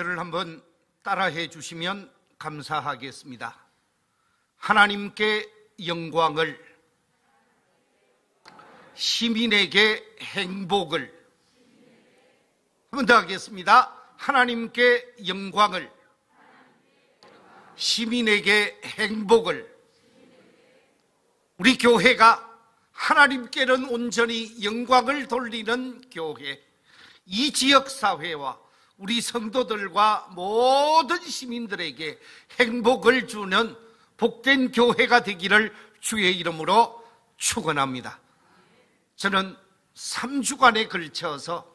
저를 한번 따라해 주시면 감사하겠습니다. 하나님께 영광을, 시민에게 행복을. 한 번 더 하겠습니다. 하나님께 영광을, 시민에게 행복을. 우리 교회가 하나님께는 온전히 영광을 돌리는 교회, 이 지역사회와 우리 성도들과 모든 시민들에게 행복을 주는 복된 교회가 되기를 주의 이름으로 축원합니다. 저는 3주간에 걸쳐서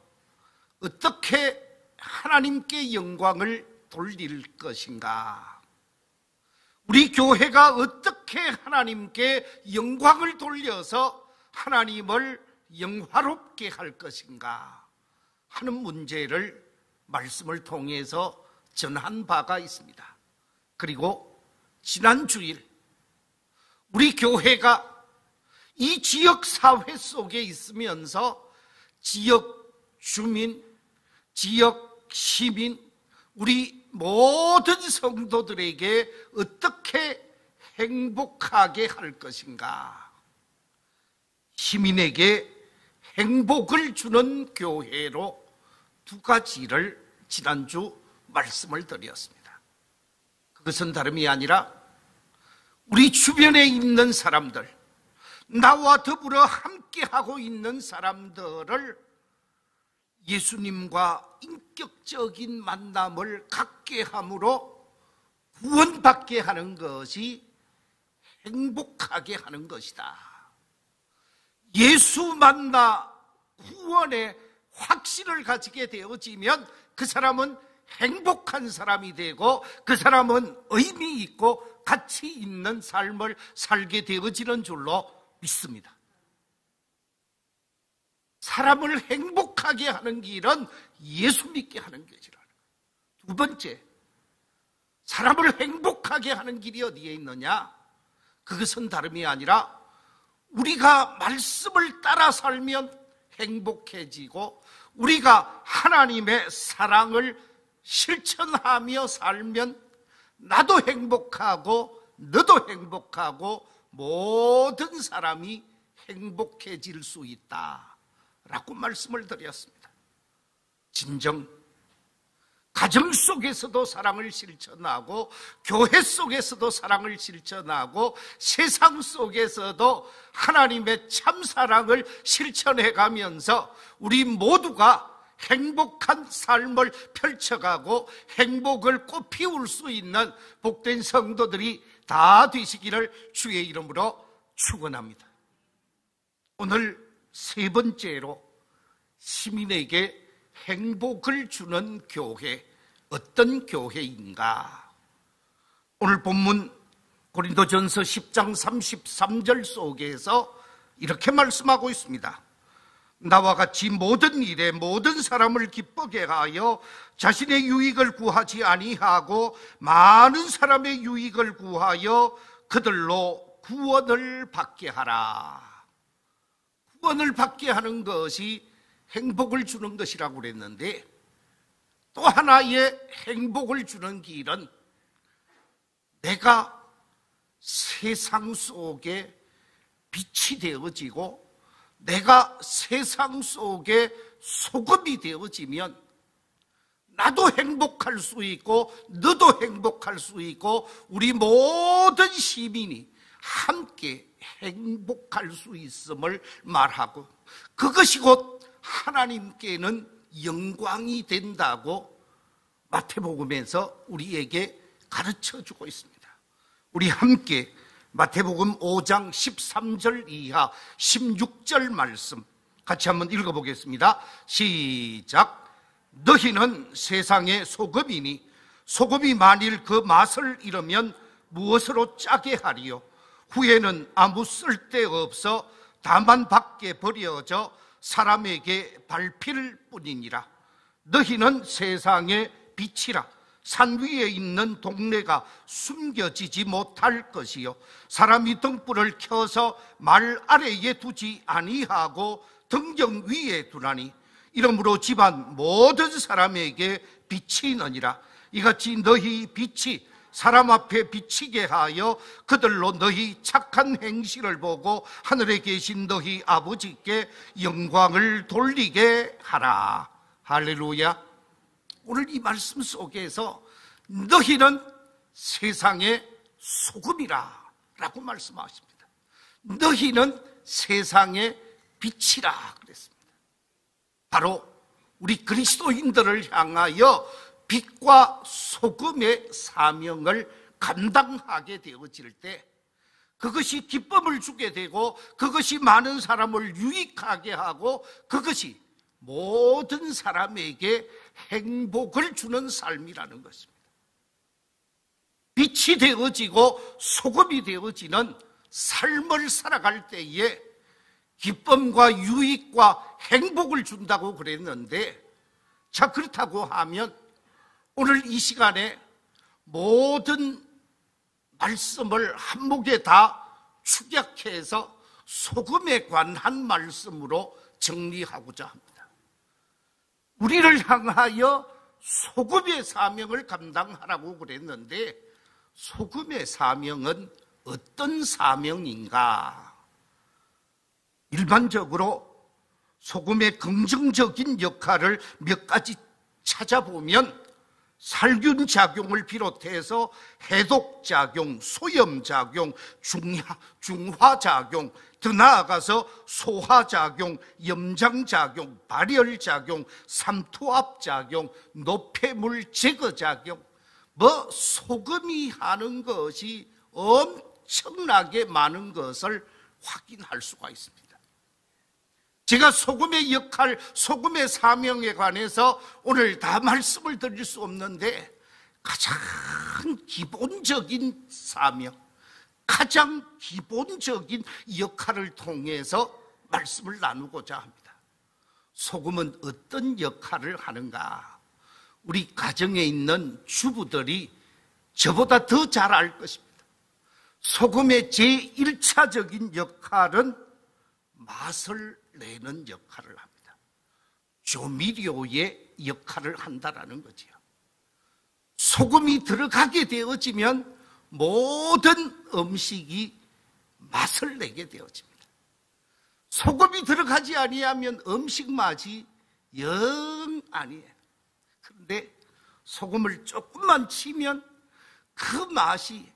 어떻게 하나님께 영광을 돌릴 것인가, 우리 교회가 어떻게 하나님께 영광을 돌려서 하나님을 영화롭게 할 것인가 하는 문제를 말씀을 통해서 전한 바가 있습니다. 그리고 지난 주일 우리 교회가 이 지역 사회 속에 있으면서 지역 주민, 지역 시민, 우리 모든 성도들에게 어떻게 행복하게 할 것인가, 시민에게 행복을 주는 교회로 두 가지를 지난주 말씀을 드렸습니다. 그것은 다름이 아니라 우리 주변에 있는 사람들, 나와 더불어 함께하고 있는 사람들을 예수님과 인격적인 만남을 갖게 함으로 구원받게 하는 것이 행복하게 하는 것이다. 예수 만나 구원의 확신을 가지게 되어지면 그 사람은 행복한 사람이 되고 그 사람은 의미 있고 가치 있는 삶을 살게 되어지는 줄로 믿습니다. 사람을 행복하게 하는 길은 예수 믿게 하는 것이라는 거예요. 두 번째, 사람을 행복하게 하는 길이 어디에 있느냐? 그것은 다름이 아니라 우리가 말씀을 따라 살면 행복해지고 우리가 하나님의 사랑을 실천하며 살면 나도 행복하고 너도 행복하고 모든 사람이 행복해질 수 있다라고 말씀을 드렸습니다. 진정 가정 속에서도 사랑을 실천하고 교회 속에서도 사랑을 실천하고 세상 속에서도 하나님의 참사랑을 실천해 가면서 우리 모두가 행복한 삶을 펼쳐가고 행복을 꽃피울 수 있는 복된 성도들이 다 되시기를 주의 이름으로 축원합니다. 오늘 세 번째로 시민에게 행복을 주는 교회, 어떤 교회인가? 오늘 본문 고린도전서 10장 33절 속에서 이렇게 말씀하고 있습니다. 나와 같이 모든 일에 모든 사람을 기쁘게 하여 자신의 유익을 구하지 아니하고 많은 사람의 유익을 구하여 그들로 구원을 받게 하라. 구원을 받게 하는 것이 행복을 주는 것이라고 그랬는데, 또 하나의 행복을 주는 길은 내가 세상 속에 빛이 되어지고 내가 세상 속에 소금이 되어지면 나도 행복할 수 있고 너도 행복할 수 있고 우리 모든 시민이 함께 행복할 수 있음을 말하고, 그것이 곧 하나님께는 영광이 된다고 마태복음에서 우리에게 가르쳐주고 있습니다. 우리 함께 마태복음 5장 13절 이하 16절 말씀 같이 한번 읽어보겠습니다. 시작. 너희는 세상의 소금이니 소금이 만일 그 맛을 잃으면 무엇으로 짜게 하리요? 후에는 아무 쓸데없어 다만 밖에 버려져 사람에게 밟힐 뿐이니라. 너희는 세상의 빛이라. 산 위에 있는 동네가 숨겨지지 못할 것이요, 사람이 등불을 켜서 말 아래에 두지 아니하고 등경 위에 두나니 이러므로 집안 모든 사람에게 빛이 있느니라. 이같이 너희 빛이 사람 앞에 비치게 하여 그들로 너희 착한 행실을 보고 하늘에 계신 너희 아버지께 영광을 돌리게 하라. 할렐루야. 오늘 이 말씀 속에서 너희는 세상의 소금이라 라고 말씀하십니다. 너희는 세상의 빛이라 그랬습니다. 바로 우리 그리스도인들을 향하여 빛과 소금의 사명을 감당하게 되어질 때 그것이 기쁨을 주게 되고 그것이 많은 사람을 유익하게 하고 그것이 모든 사람에게 행복을 주는 삶이라는 것입니다. 빛이 되어지고 소금이 되어지는 삶을 살아갈 때에 기쁨과 유익과 행복을 준다고 그랬는데, 자, 그렇다고 하면 오늘 이 시간에 모든 말씀을 한 목에 다 축약해서 소금에 관한 말씀으로 정리하고자 합니다. 우리를 향하여 소금의 사명을 감당하라고 그랬는데 소금의 사명은 어떤 사명인가? 일반적으로 소금의 긍정적인 역할을 몇 가지 찾아보면 살균작용을 비롯해서 해독작용, 소염작용, 중화작용, 더 나아가서 소화작용, 염장작용, 발열작용, 삼투압작용, 노폐물 제거작용, 소금이 하는 것이 엄청나게 많은 것을 확인할 수가 있습니다. 제가 소금의 역할, 소금의 사명에 관해서 오늘 다 말씀을 드릴 수 없는데 가장 기본적인 사명, 가장 기본적인 역할을 통해서 말씀을 나누고자 합니다. 소금은 어떤 역할을 하는가? 우리 가정에 있는 주부들이 저보다 더 잘 알 것입니다. 소금의 제1차적인 역할은 맛을 내는 역할을 합니다. 조미료의 역할을 한다라는 거지요. 소금이 들어가게 되어지면 모든 음식이 맛을 내게 되어집니다. 소금이 들어가지 아니하면 음식 맛이 영 아니에요. 그런데 소금을 조금만 치면 그 맛이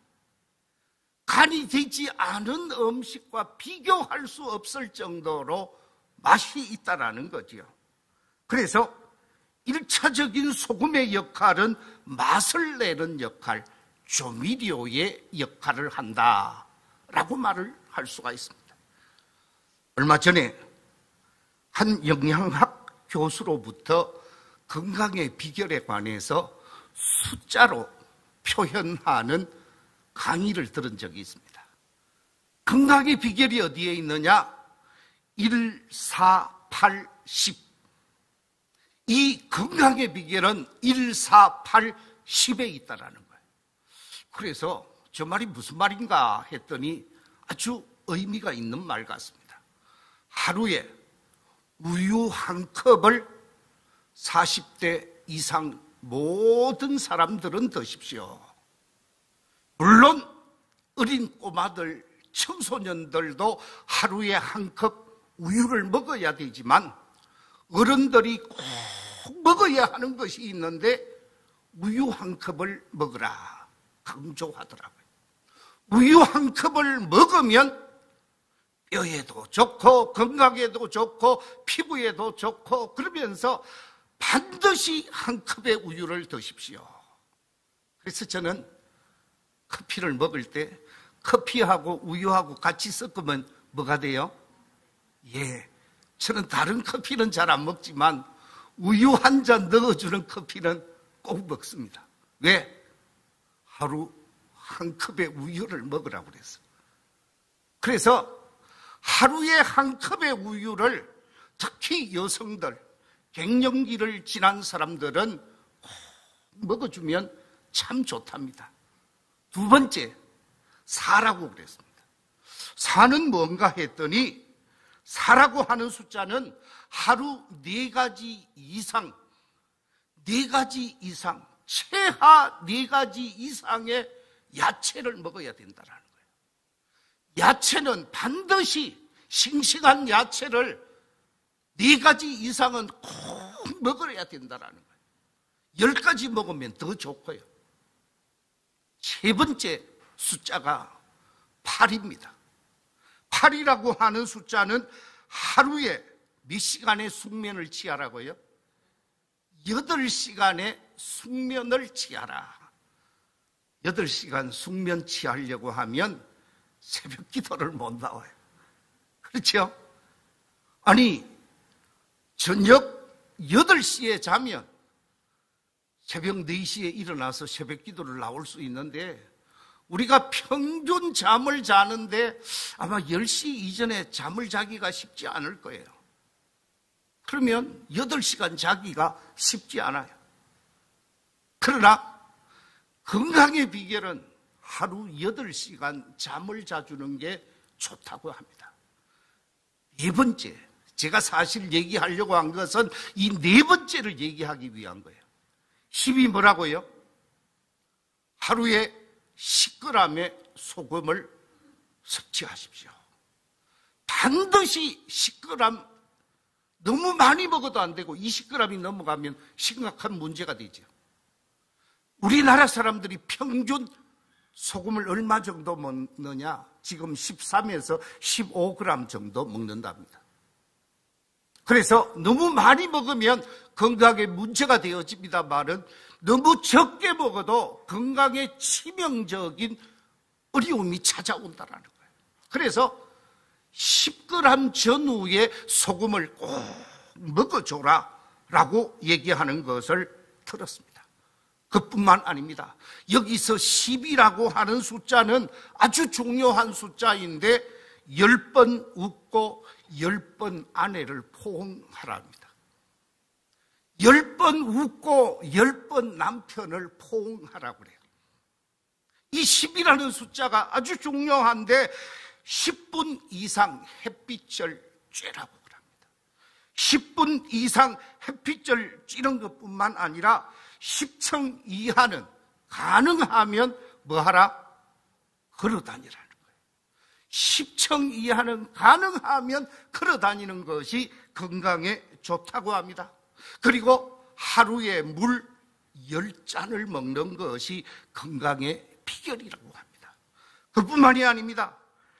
간이 되지 않은 음식과 비교할 수 없을 정도로 맛이 있다라는 거지요. 그래서 1차적인 소금의 역할은 맛을 내는 역할, 조미료의 역할을 한다라고 말을 할 수가 있습니다. 얼마 전에 한 영양학 교수로부터 건강의 비결에 관해서 숫자로 표현하는 강의를 들은 적이 있습니다. 건강의 비결이 어디에 있느냐? 1, 4, 8, 10. 이 건강의 비결은 1, 4, 8, 10에 있다라는 거예요. 그래서 저 말이 무슨 말인가 했더니 아주 의미가 있는 말 같습니다. 하루에 우유 한 컵을 40대 이상 모든 사람들은 드십시오. 물론 어린 꼬마들, 청소년들도 하루에 한 컵 우유를 먹어야 되지만 어른들이 꼭 먹어야 하는 것이 있는데 우유 한 컵을 먹으라 강조하더라고요. 우유 한 컵을 먹으면 뼈에도 좋고 건강에도 좋고 피부에도 좋고 그러면서 반드시 한 컵의 우유를 드십시오. 그래서 저는 커피를 먹을 때 커피하고 우유하고 같이 섞으면 뭐가 돼요? 예, 저는 다른 커피는 잘 안 먹지만 우유 한 잔 넣어주는 커피는 꼭 먹습니다. 왜? 하루 한 컵의 우유를 먹으라고 그랬어요. 그래서 하루에 한 컵의 우유를 특히 여성들, 갱년기를 지난 사람들은 꼭 먹어주면 참 좋답니다. 두 번째, 사라고 그랬습니다. 사는 뭔가 했더니 4라고 하는 숫자는 하루 4가지 이상, 4가지 이상, 최하 4가지 이상의 야채를 먹어야 된다는 거예요. 야채는 반드시 싱싱한 야채를 4가지 이상은 꼭 먹어야 된다는 거예요. 10가지 먹으면 더 좋고요. 세 번째 숫자가 8입니다. 8이라고 하는 숫자는 하루에 몇 시간의 숙면을 취하라고요? 8시간의 숙면을 취하라. 8시간 숙면 취하려고 하면 새벽 기도를 못 나와요. 그렇죠? 아니, 저녁 8시에 자면 새벽 4시에 일어나서 새벽 기도를 나올 수 있는데, 우리가 평균 잠을 자는데 아마 10시 이전에 잠을 자기가 쉽지 않을 거예요. 그러면 8시간 자기가 쉽지 않아요. 그러나 건강의 비결은 하루 8시간 잠을 자주는 게 좋다고 합니다. 네 번째, 제가 사실 얘기하려고 한 것은 이 네 번째를 얘기하기 위한 거예요. 10이 뭐라고요? 하루에 10g의 소금을 섭취하십시오. 반드시 10g, 너무 많이 먹어도 안 되고 20g이 넘어가면 심각한 문제가 되죠. 우리나라 사람들이 평균 소금을 얼마 정도 먹느냐? 지금 13에서 15g 정도 먹는답니다. 그래서 너무 많이 먹으면 건강에 문제가 되어집니다만은 너무 적게 먹어도 건강에 치명적인 어려움이 찾아온다는 거예요. 그래서 10g 전후에 소금을 꼭 먹어줘라 라고 얘기하는 것을 들었습니다. 그뿐만 아닙니다. 여기서 10이라고 하는 숫자는 아주 중요한 숫자인데 10번 웃고 10번 아내를 포옹하랍니다. 10번 웃고 10번 남편을 포옹하라고 그래요. 이 10이라는 숫자가 아주 중요한데 10분 이상 햇빛을 쬐라고 합니다. 10분 이상 햇빛을 쬐는 것뿐만 아니라 10층 이하는 가능하면 뭐하라? 걸어다니라는 거예요. 10층 이하는 가능하면 걸어다니는 것이 건강에 좋다고 합니다. 그리고 하루에 물 10잔을 먹는 것이 건강의 비결이라고 합니다. 그뿐만이 아닙니다.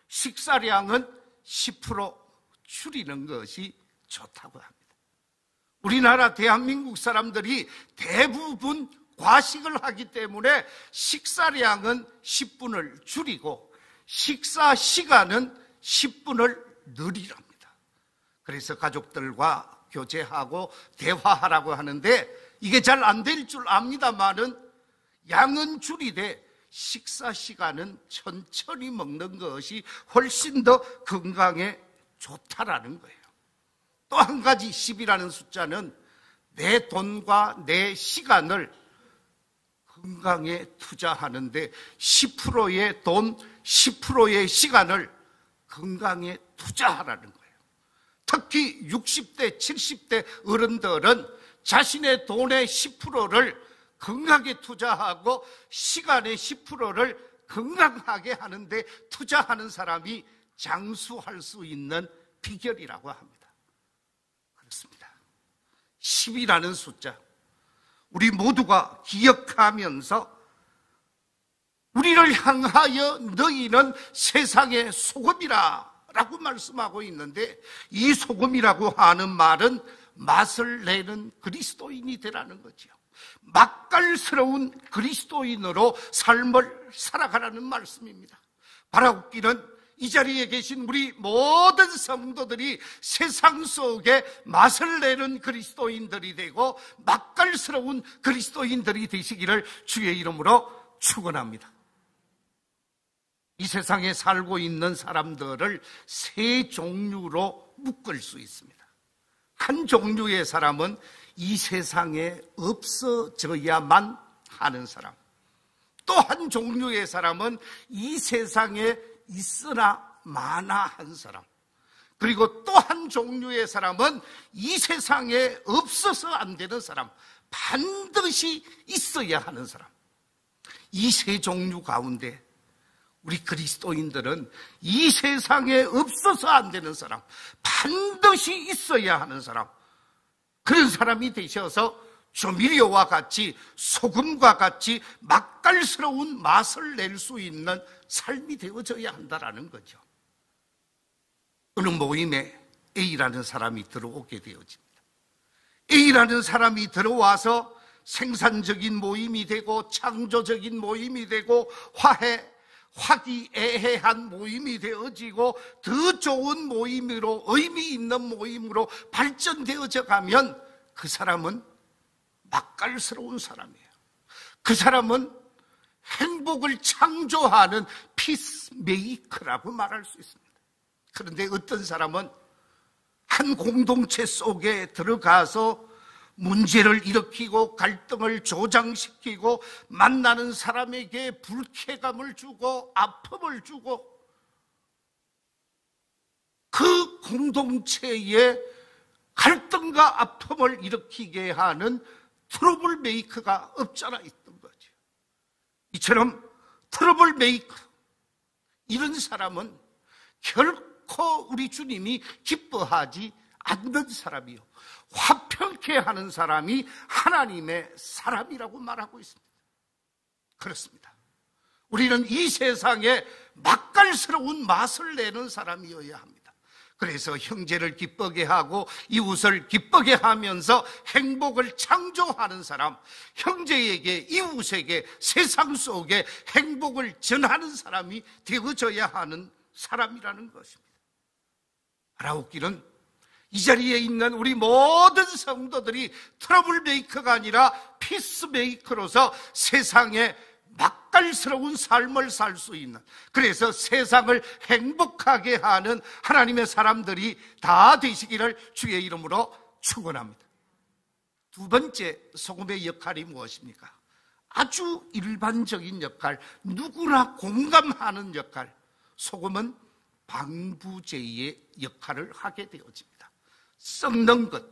식사량은 10% 줄이는 것이 좋다고 합니다. 우리나라 대한민국 사람들이 대부분 과식을 하기 때문에 식사량은 10분을 줄이고 식사 시간은 10분을 늘리랍니다. 그래서 가족들과 교제하고 대화하라고 하는데 이게 잘 안 될 줄 압니다만은 양은 줄이되 식사 시간은 천천히 먹는 것이 훨씬 더 건강에 좋다라는 거예요. 또 한 가지 10이라는 숫자는 내 돈과 내 시간을 건강에 투자하는데 10%의 돈, 10%의 시간을 건강에 투자하라는 거예요. 특히 60대, 70대 어른들은 자신의 돈의 10%를 건강에 투자하고 시간의 10%를 건강하게 하는데 투자하는 사람이 장수할 수 있는 비결이라고 합니다. 그렇습니다. 10이라는 숫자, 우리 모두가 기억하면서 우리를 향하여 너희는 세상의 소금이라 라고 말씀하고 있는데, 이 소금이라고 하는 말은 맛을 내는 그리스도인이 되라는 거죠. 맛깔스러운 그리스도인으로 삶을 살아가라는 말씀입니다. 바라옵기는 이 자리에 계신 우리 모든 성도들이 세상 속에 맛을 내는 그리스도인들이 되고 맛깔스러운 그리스도인들이 되시기를 주의 이름으로 축원합니다. 이 세상에 살고 있는 사람들을 세 종류로 묶을 수 있습니다. 한 종류의 사람은 이 세상에 없어져야만 하는 사람. 또 한 종류의 사람은 이 세상에 있으나 마나한 사람. 그리고 또 한 종류의 사람은 이 세상에 없어서 안 되는 사람, 반드시 있어야 하는 사람. 이 세 종류 가운데 우리 그리스도인들은 이 세상에 없어서 안 되는 사람, 반드시 있어야 하는 사람, 그런 사람이 되셔서 조미료와 같이, 소금과 같이 맛깔스러운 맛을 낼 수 있는 삶이 되어져야 한다는 거죠. 어느 모임에 A라는 사람이 들어오게 되어집니다. A라는 사람이 들어와서 생산적인 모임이 되고 창조적인 모임이 되고 화기애애한 모임이 되어지고 더 좋은 모임으로, 의미 있는 모임으로 발전되어져 가면 그 사람은 맛깔스러운 사람이에요. 그 사람은 행복을 창조하는 피스메이커라고 말할 수 있습니다. 그런데 어떤 사람은 한 공동체 속에 들어가서 문제를 일으키고 갈등을 조장시키고 만나는 사람에게 불쾌감을 주고 아픔을 주고 그 공동체에 갈등과 아픔을 일으키게 하는 트러블 메이커가 없잖아 있던 거죠. 이처럼 트러블 메이커, 이런 사람은 결코 우리 주님이 기뻐하지 않는 사람이요, 화평케 하는 사람이 하나님의 사람이라고 말하고 있습니다. 그렇습니다. 우리는 이 세상에 맛깔스러운 맛을 내는 사람이어야 합니다. 그래서 형제를 기쁘게 하고 이웃을 기쁘게 하면서 행복을 창조하는 사람, 형제에게, 이웃에게, 세상 속에 행복을 전하는 사람이 되어져야 하는 사람이라는 것입니다. 알아웃기는 이 자리에 있는 우리 모든 성도들이 트러블 메이커가 아니라 피스 메이커로서 세상에 맛깔스러운 삶을 살 수 있는, 그래서 세상을 행복하게 하는 하나님의 사람들이 다 되시기를 주의 이름으로 축원합니다. 두 번째, 소금의 역할이 무엇입니까? 아주 일반적인 역할, 누구나 공감하는 역할. 소금은 방부제의 역할을 하게 되어집니다. 썩는 것,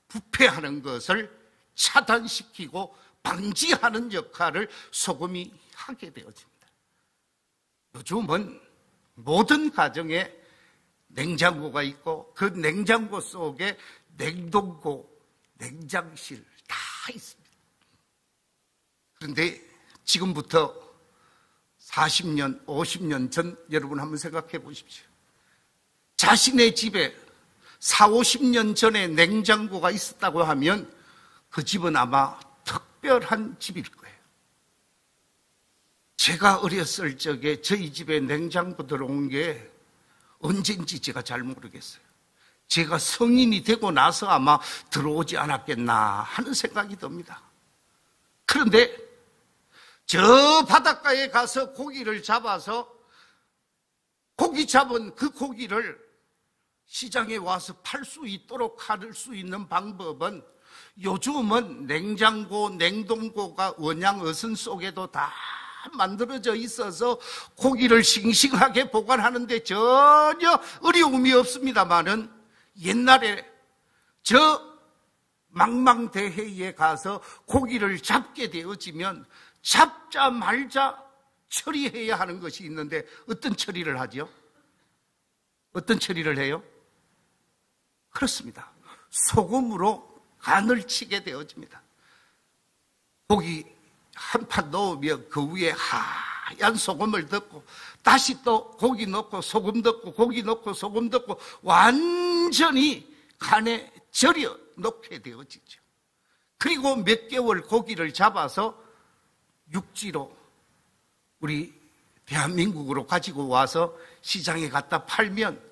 부패하는 것을 차단시키고 방지하는 역할을 소금이 하게 되어집니다. 요즘은 모든 가정에 냉장고가 있고 그 냉장고 속에 냉동고, 냉장실 다 있습니다. 그런데 지금부터 40년, 50년 전 여러분 한번 생각해 보십시오. 자신의 집에 40-50년 전에 냉장고가 있었다고 하면 그 집은 아마 특별한 집일 거예요. 제가 어렸을 적에 저희 집에 냉장고 들어온 게 언젠지 제가 잘 모르겠어요. 제가 성인이 되고 나서 아마 들어오지 않았겠나 하는 생각이 듭니다. 그런데 저 바닷가에 가서 고기를 잡아서 고기 잡은 그 고기를 시장에 와서 팔 수 있도록 할 수 있는 방법은 요즘은 냉장고, 냉동고가 원양 어선 속에도 다 만들어져 있어서 고기를 싱싱하게 보관하는데 전혀 어려움이 없습니다만은 옛날에 저 망망대해에 가서 고기를 잡게 되어지면 잡자말자 처리해야 하는 것이 있는데 어떤 처리를 하죠? 어떤 처리를 해요? 그렇습니다. 소금으로 간을 치게 되어집니다. 고기 한 판 넣으면 그 위에 하얀 소금을 덮고 다시 또 고기 넣고 소금 덮고 고기 넣고 소금 덮고 완전히 간에 절여 놓게 되어지죠. 그리고 몇 개월 고기를 잡아서 육지로 우리 대한민국으로 가지고 와서 시장에 갖다 팔면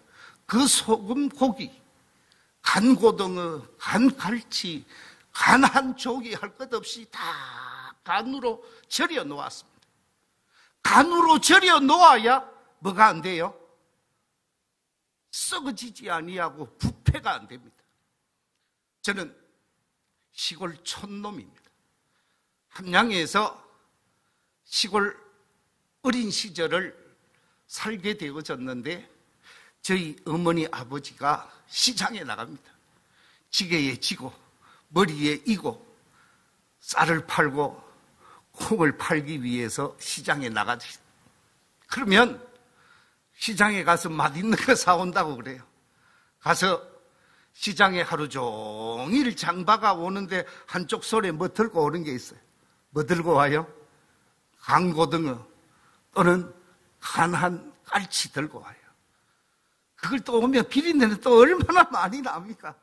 그 소금 고기, 간 고등어, 간 갈치, 간 한 조기 할 것 없이 다 간으로 절여 놓았습니다. 간으로 절여 놓아야 뭐가 안 돼요? 썩어지지 아니하고 부패가 안 됩니다. 저는 시골 촌놈입니다. 함양에서 시골 어린 시절을 살게 되어졌는데 저희 어머니 아버지가 시장에 나갑니다. 지게에 지고 머리에 이고 쌀을 팔고 콩을 팔기 위해서 시장에 나가죠. 그러면 시장에 가서 맛있는 거 사온다고 그래요. 가서 시장에 하루 종일 장봐가 오는데 한쪽 손에 뭐 들고 오는 게 있어요. 뭐 들고 와요? 강고등어 또는 간한 깔치 들고 와요. 그걸 또 오면 비린내는 또 얼마나 많이 납니까?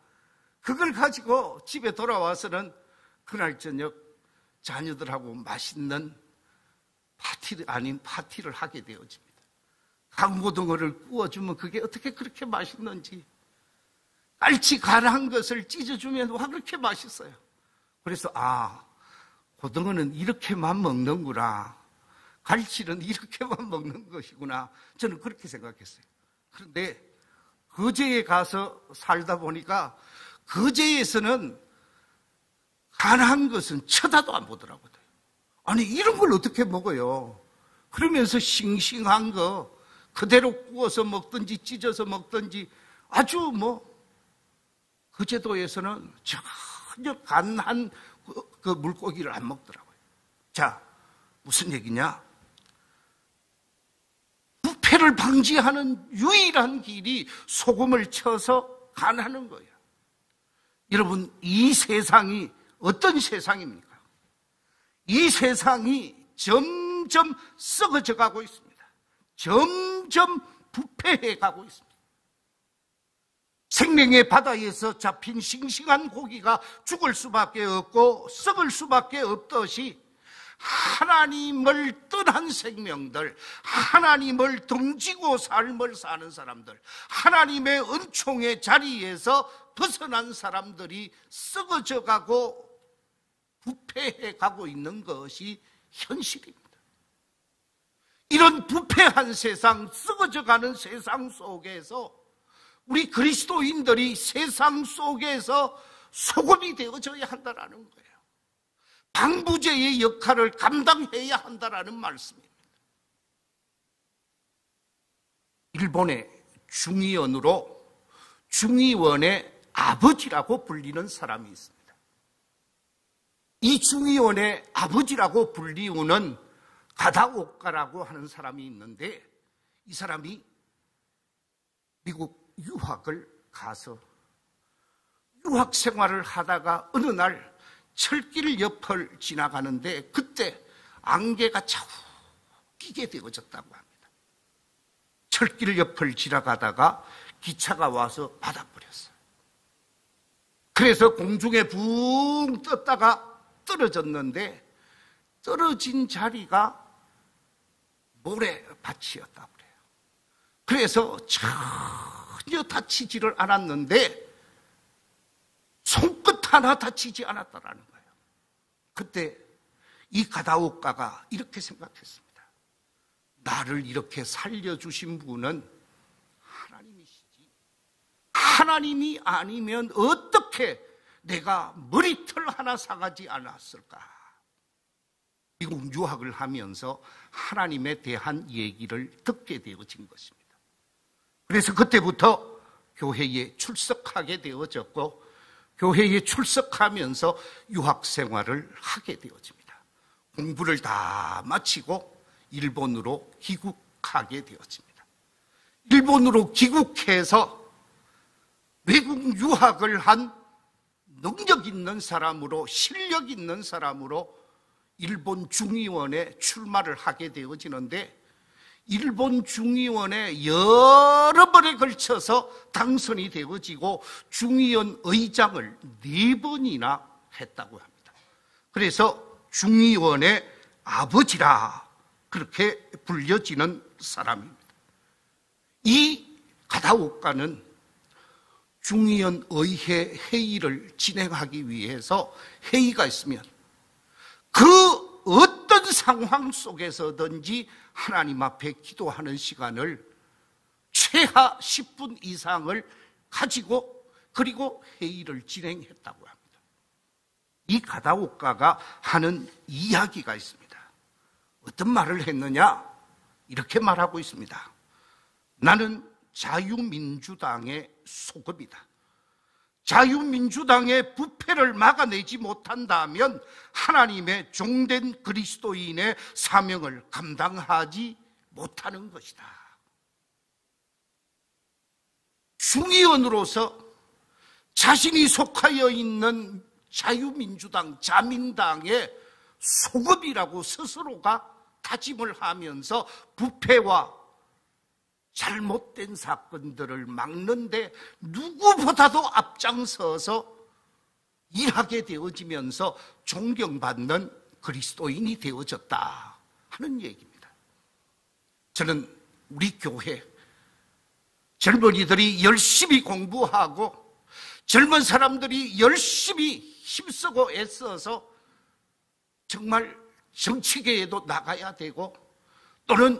그걸 가지고 집에 돌아와서는 그날 저녁 자녀들하고 맛있는 파티를 아닌 파티를 하게 되어집니다. 강고등어를 구워주면 그게 어떻게 그렇게 맛있는지, 깔치 간한 것을 찢어주면 와 그렇게 맛있어요. 그래서 고등어는 이렇게만 먹는구나, 갈치는 이렇게만 먹는 것이구나, 저는 그렇게 생각했어요. 그런데 거제에 가서 살다 보니까 거제에서는 간한 것은 쳐다도 안 보더라고요. 아니 이런 걸 어떻게 먹어요? 그러면서 싱싱한 거 그대로 구워서 먹든지 찢어서 먹든지 아주 거제도에서는 전혀 간한 그 물고기를 안 먹더라고요. 자, 무슨 얘기냐? 부패를 방지하는 유일한 길이 소금을 쳐서 간하는 거예요. 여러분, 이 세상이 어떤 세상입니까? 이 세상이 점점 썩어져 가고 있습니다. 점점 부패해 가고 있습니다. 생명의 바다에서 잡힌 싱싱한 고기가 죽을 수밖에 없고 썩을 수밖에 없듯이 하나님을 떠난 생명들, 하나님을 등지고 삶을 사는 사람들, 하나님의 은총의 자리에서 벗어난 사람들이 썩어져 가고 부패해 가고 있는 것이 현실입니다. 이런 부패한 세상, 썩어져 가는 세상 속에서 우리 그리스도인들이 세상 속에서 소금이 되어져야 한다는 거예요. 방부제의 역할을 감당해야 한다는 말씀입니다. 일본의 중의원으로 중의원의 아버지라고 불리는 사람이 있습니다. 이 중의원의 아버지라고 불리우는 가다오카라고 하는 사람이 있는데, 이 사람이 미국 유학을 가서 유학 생활을 하다가 어느 날 철길 옆을 지나가는데 그때 안개가 차고 끼게 되어졌다고 합니다. 철길 옆을 지나가다가 기차가 와서 받아버렸어요. 그래서 공중에 붕 떴다가 떨어졌는데 떨어진 자리가 모래밭이었다고 그래요. 그래서 전혀 다치지를 않았는데 손끝 하나 다치지 않았다라는 거예요. 그때 이 가다오카가 이렇게 생각했습니다. 나를 이렇게 살려주신 분은 하나님이시지, 하나님이 아니면 어떻게 내가 머리털 하나 상하지 않았을까? 미국 유학을 하면서 하나님에 대한 얘기를 듣게 되어진 것입니다. 그래서 그때부터 교회에 출석하게 되어졌고, 교회에 출석하면서 유학 생활을 하게 되어집니다. 공부를 다 마치고 일본으로 귀국하게 되어집니다. 일본으로 귀국해서 외국 유학을 한 능력 있는 사람으로, 실력 있는 사람으로 일본 중의원에 출마를 하게 되어지는데, 일본 중의원에 여러 번에 걸쳐서 당선이 되어지고 중의원 의장을 4번이나 했다고 합니다. 그래서 중의원의 아버지라 그렇게 불려지는 사람입니다. 이 가다오카는 중의원 의회 회의를 진행하기 위해서 회의가 있으면 그 어떤 상황 속에서든지 하나님 앞에 기도하는 시간을 최하 10분 이상을 가지고 그리고 회의를 진행했다고 합니다. 이 가다오카가 하는 이야기가 있습니다. 어떤 말을 했느냐? 이렇게 말하고 있습니다. 나는 자유민주당의 소급이다. 자유민주당의 부패를 막아내지 못한다면 하나님의 종된 그리스도인의 사명을 감당하지 못하는 것이다. 중의원으로서 자신이 속하여 있는 자유민주당, 자민당의 소급이라고 스스로가 다짐을 하면서 부패와 잘못된 사건들을 막는데 누구보다도 앞장서서 일하게 되어지면서 존경받는 그리스도인이 되어졌다 하는 얘기입니다. 저는 우리 교회 젊은이들이 열심히 공부하고 젊은 사람들이 열심히 힘쓰고 애써서 정말 정치계에도 나가야 되고 또는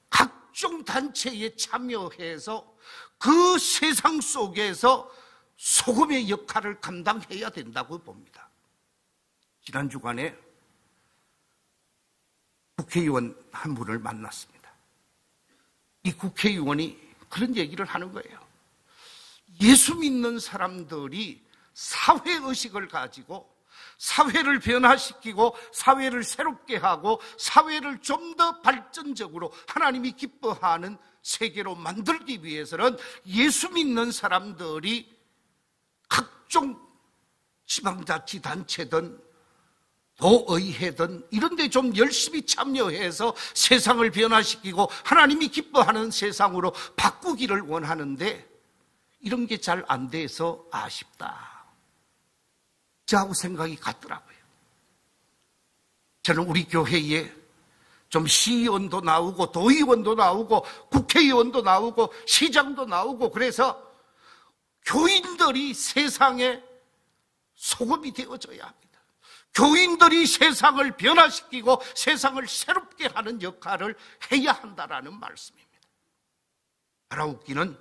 각종 단체에 참여해서 그 세상 속에서 소금의 역할을 감당해야 된다고 봅니다. 지난 주간에 국회의원 한 분을 만났습니다. 이 국회의원이 그런 얘기를 하는 거예요. 예수 믿는 사람들이 사회의식을 가지고 사회를 변화시키고 사회를 새롭게 하고 사회를 좀 더 발전적으로 하나님이 기뻐하는 세계로 만들기 위해서는 예수 믿는 사람들이 각종 지방자치단체든 도의회든 이런 데 좀 열심히 참여해서 세상을 변화시키고 하나님이 기뻐하는 세상으로 바꾸기를 원하는데 이런 게 잘 안 돼서 아쉽다. 저하고 생각이 같더라고요. 저는 우리 교회에 좀 시의원도 나오고 도의원도 나오고 국회의원도 나오고 시장도 나오고 그래서 교인들이 세상에 소금이 되어줘야 합니다. 교인들이 세상을 변화시키고 세상을 새롭게 하는 역할을 해야 한다라는 말씀입니다. 바라옵기는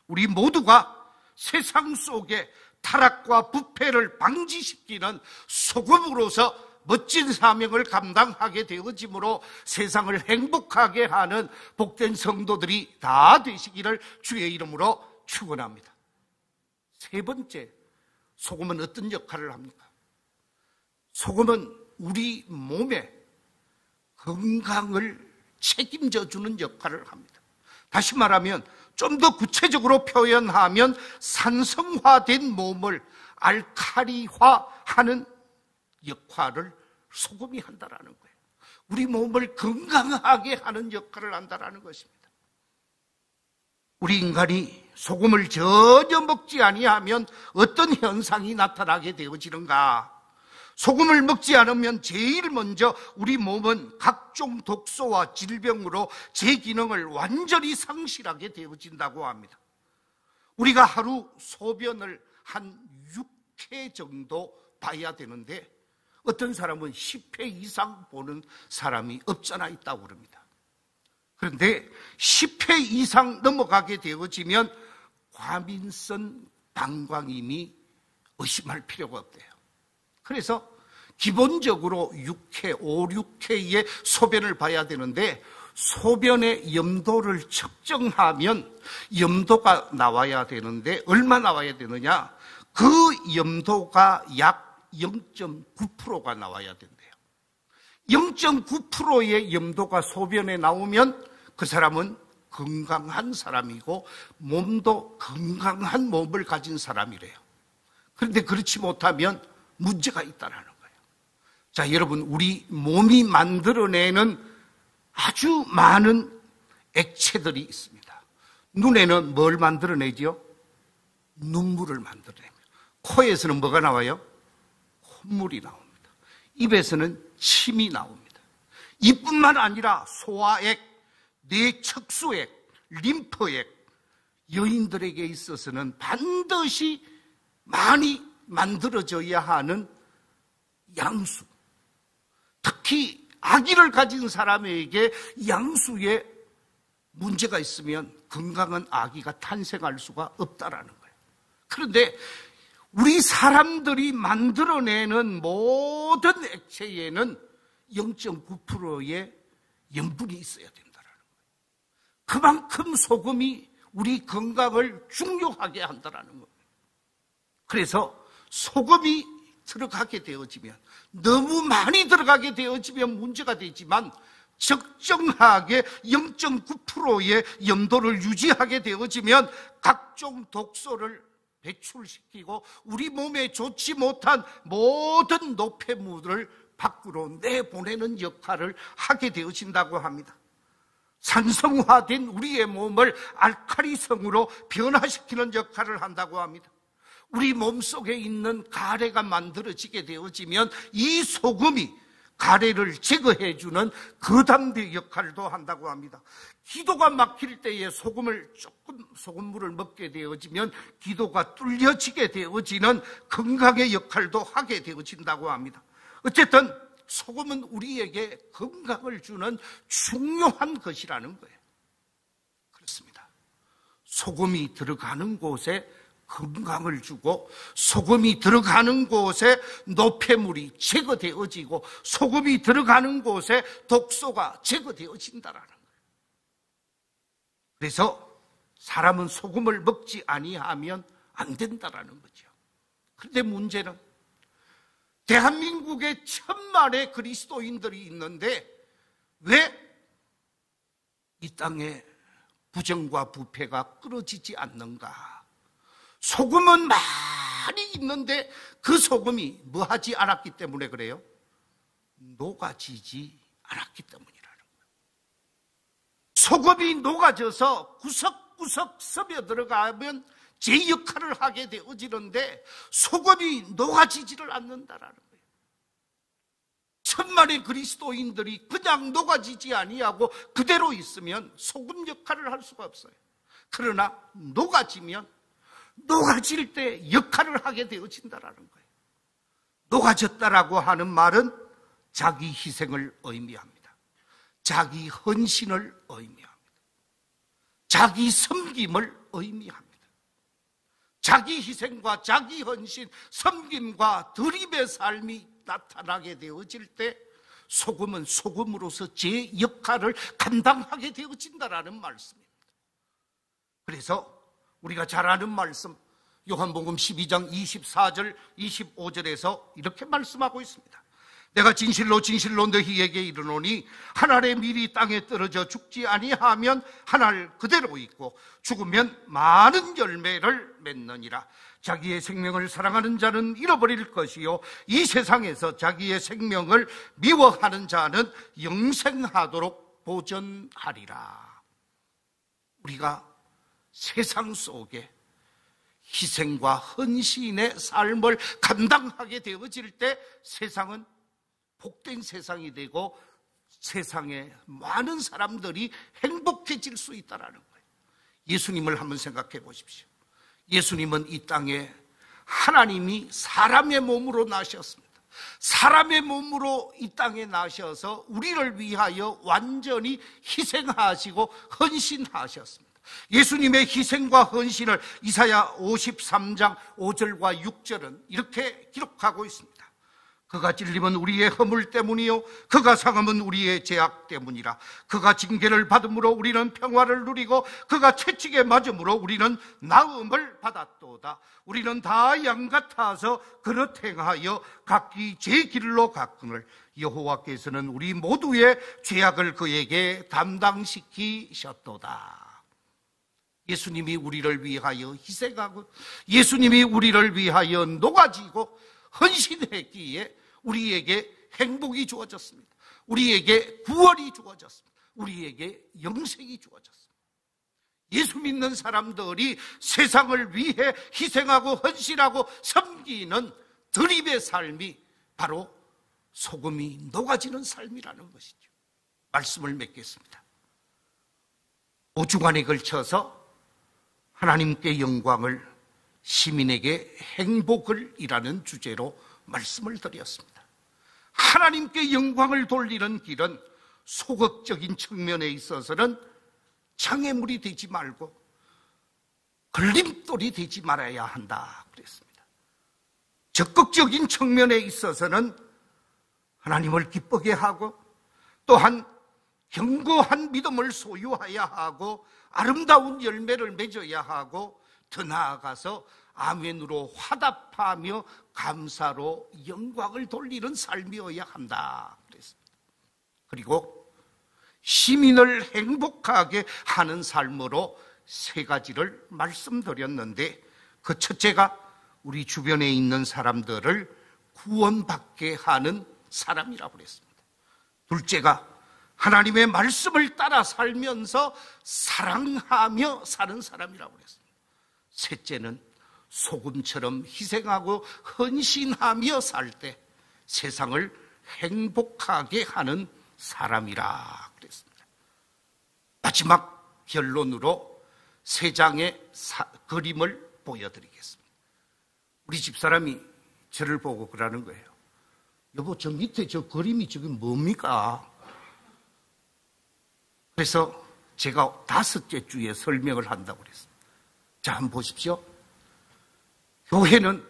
우리 모두가 세상 속에 타락과 부패를 방지시키는 소금으로서 멋진 사명을 감당하게 되어지므로 세상을 행복하게 하는 복된 성도들이 다 되시기를 주의 이름으로 축원합니다. 세 번째, 소금은 어떤 역할을 합니까? 소금은 우리 몸의 건강을 책임져 주는 역할을 합니다. 다시 말하면 좀 더 구체적으로 표현하면 산성화된 몸을 알칼리화하는 역할을 소금이 한다라는 거예요. 우리 몸을 건강하게 하는 역할을 한다라는 것입니다. 우리 인간이 소금을 전혀 먹지 아니하면 어떤 현상이 나타나게 되어지는가? 소금을 먹지 않으면 제일 먼저 우리 몸은 각종 독소와 질병으로 제 기능을 완전히 상실하게 되어진다고 합니다. 우리가 하루 소변을 한 6회 정도 봐야 되는데 어떤 사람은 10회 이상 보는 사람이 없잖아 있다고 그럽니다. 그런데 10회 이상 넘어가게 되어지면 과민성 방광임이 의심할 필요가 없대요. 그래서 기본적으로 6회, 5, 6회의 소변을 봐야 되는데 소변의 염도를 측정하면 염도가 나와야 되는데 얼마 나와야 되느냐? 그 염도가 약 0.9%가 나와야 된대요. 0.9%의 염도가 소변에 나오면 그 사람은 건강한 사람이고 몸도 건강한 몸을 가진 사람이래요. 그런데 그렇지 못하면 문제가 있다는 거예요. 자, 여러분, 우리 몸이 만들어내는 아주 많은 액체들이 있습니다. 눈에는 뭘 만들어내죠? 눈물을 만들어냅니다. 코에서는 뭐가 나와요? 콧물이 나옵니다. 입에서는 침이 나옵니다. 이뿐만 아니라 소화액, 뇌척수액, 림프액, 여인들에게 있어서는 반드시 많이 만들어져야 하는 양수, 특히 아기를 가진 사람에게 양수에 문제가 있으면 건강한 아기가 탄생할 수가 없다라는 거예요. 그런데 우리 사람들이 만들어내는 모든 액체에는 0.9%의 염분이 있어야 된다는 거예요. 그만큼 소금이 우리 건강을 중요하게 한다는 거예요. 그래서 소금이 들어가게 되어지면, 너무 많이 들어가게 되어지면 문제가 되지만 적정하게 0.9%의 염도를 유지하게 되어지면 각종 독소를 배출시키고 우리 몸에 좋지 못한 모든 노폐물을 밖으로 내보내는 역할을 하게 되어진다고 합니다. 산성화된 우리의 몸을 알칼리성으로 변화시키는 역할을 한다고 합니다. 우리 몸속에 있는 가래가 만들어지게 되어지면 이 소금이 가래를 제거해주는 거담대 역할도 한다고 합니다. 기도가 막힐 때에 소금물을 먹게 되어지면 기도가 뚫려지게 되어지는 건강의 역할도 하게 되어진다고 합니다. 어쨌든 소금은 우리에게 건강을 주는 중요한 것이라는 거예요. 그렇습니다. 소금이 들어가는 곳에 건강을 주고, 소금이 들어가는 곳에 노폐물이 제거되어지고, 소금이 들어가는 곳에 독소가 제거되어진다라는 거예요. 그래서 사람은 소금을 먹지 아니하면 안 된다라는 거죠. 그런데 문제는 대한민국에 1,000만의 그리스도인들이 있는데 왜 이 땅에 부정과 부패가 끊어지지 않는가? 소금은 많이 있는데 그 소금이 뭐하지 않았기 때문에 그래요? 녹아지지 않았기 때문이라는 거예요. 소금이 녹아져서 구석구석 스며 들어가면 제 역할을 하게 되어지는데 소금이 녹아지지를 않는다라는 거예요. 1,000만의 그리스도인들이 그냥 녹아지지 아니하고 그대로 있으면 소금 역할을 할 수가 없어요. 그러나 녹아지면 녹아질 때 역할을 하게 되어진다라는 거예요. 녹아졌다라고 하는 말은 자기 희생을 의미합니다. 자기 헌신을 의미합니다. 자기 섬김을 의미합니다. 자기 희생과 자기 헌신, 섬김과 드림의 삶이 나타나게 되어질 때 소금은 소금으로서 제 역할을 감당하게 되어진다라는 말씀입니다. 그래서 우리가 잘 아는 말씀, 요한복음 12장 24절 25절에서 이렇게 말씀하고 있습니다. 내가 진실로 진실로 너희에게 이르노니 한 알의 밀이 땅에 떨어져 죽지 아니하면 한 알 그대로 있고 죽으면 많은 열매를 맺느니라. 자기의 생명을 사랑하는 자는 잃어버릴 것이요 이 세상에서 자기의 생명을 미워하는 자는 영생하도록 보전하리라. 우리가 세상 속에 희생과 헌신의 삶을 감당하게 되어질 때 세상은 복된 세상이 되고 세상에 많은 사람들이 행복해질 수 있다는 거예요. 예수님을 한번 생각해 보십시오. 예수님은 이 땅에 하나님이 사람의 몸으로 나셨습니다. 사람의 몸으로 이 땅에 나셔서 우리를 위하여 완전히 희생하시고 헌신하셨습니다. 예수님의 희생과 헌신을 이사야 53장 5절과 6절은 이렇게 기록하고 있습니다. 그가 찔림은 우리의 허물 때문이요 그가 상함은 우리의 죄악 때문이라. 그가 징계를 받음으로 우리는 평화를 누리고 그가 채찍에 맞음으로 우리는 나음을 받았도다. 우리는 다 양 같아서 그릇 행하여 각기 제 길로 갔거늘 여호와께서는 우리 모두의 죄악을 그에게 담당시키셨도다. 예수님이 우리를 위하여 희생하고 예수님이 우리를 위하여 녹아지고 헌신했기에 우리에게 행복이 주어졌습니다. 우리에게 구원이 주어졌습니다. 우리에게 영생이 주어졌습니다. 예수 믿는 사람들이 세상을 위해 희생하고 헌신하고 섬기는 드림의 삶이 바로 소금이 녹아지는 삶이라는 것이죠. 말씀을 맺겠습니다. 5주간에 걸쳐서 하나님께 영광을, 시민에게 행복을 이라는 주제로 말씀을 드렸습니다. 하나님께 영광을 돌리는 길은 소극적인 측면에 있어서는 장애물이 되지 말고 걸림돌이 되지 말아야 한다 그랬습니다. 적극적인 측면에 있어서는 하나님을 기쁘게 하고 또한 견고한 믿음을 소유해야 하고 아름다운 열매를 맺어야 하고 더 나아가서 아멘으로 화답하며 감사로 영광을 돌리는 삶이어야 한다 그랬습니다. 그리고 시민을 행복하게 하는 삶으로 세 가지를 말씀드렸는데, 그 첫째가 우리 주변에 있는 사람들을 구원받게 하는 사람이라고 그랬습니다. 둘째가 하나님의 말씀을 따라 살면서 사랑하며 사는 사람이라고 그랬습니다. 셋째는 소금처럼 희생하고 헌신하며 살 때 세상을 행복하게 하는 사람이라 그랬습니다. 마지막 결론으로 세 장의 그림을 보여드리겠습니다. 우리 집사람이 저를 보고 그러는 거예요. 여보, 저 밑에 저 그림이 지금 뭡니까? 그래서 제가 5째 주에 설명을 한다고 그랬습니다. 자, 한번 보십시오. 교회는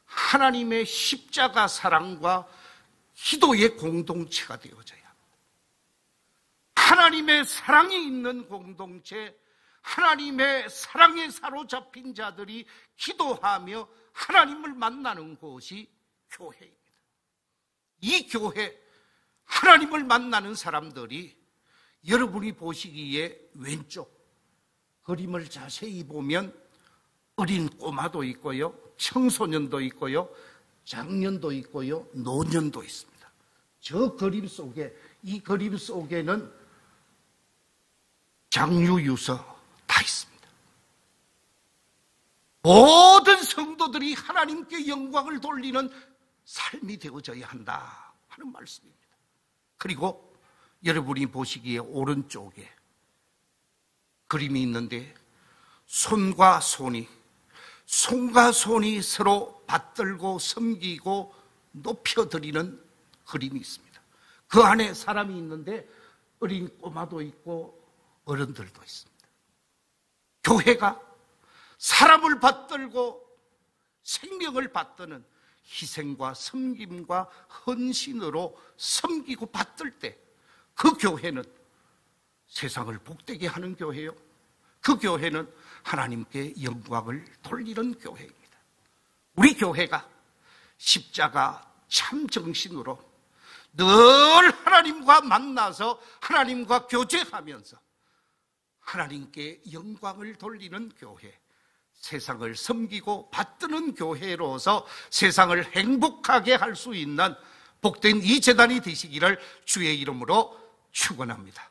하나님의 십자가 사랑과 기도의 공동체가 되어져야 합니다. 하나님의 사랑이 있는 공동체, 하나님의 사랑에 사로잡힌 자들이 기도하며 하나님을 만나는 곳이 교회입니다. 이 교회, 하나님을 만나는 사람들이 여러분이 보시기에 왼쪽 그림을 자세히 보면 어린 꼬마도 있고요, 청소년도 있고요, 장년도 있고요, 노년도 있습니다. 저 그림 속에, 이 그림 속에는 장유유서 다 있습니다. 모든 성도들이 하나님께 영광을 돌리는 삶이 되어져야 한다 하는 말씀입니다. 그리고 여러분이 보시기에 오른쪽에 그림이 있는데 손과 손이 서로 받들고 섬기고 높여드리는 그림이 있습니다. 그 안에 사람이 있는데 어린 꼬마도 있고 어른들도 있습니다. 교회가 사람을 받들고 생명을 받드는 희생과 섬김과 헌신으로 섬기고 받들 때 그 교회는 세상을 복되게 하는 교회요, 그 교회는 하나님께 영광을 돌리는 교회입니다. 우리 교회가 십자가 참 정신으로 늘 하나님과 만나서 하나님과 교제하면서 하나님께 영광을 돌리는 교회, 세상을 섬기고 받드는 교회로서 세상을 행복하게 할 수 있는 복된 이 재단이 되시기를 주의 이름으로 축원합니다.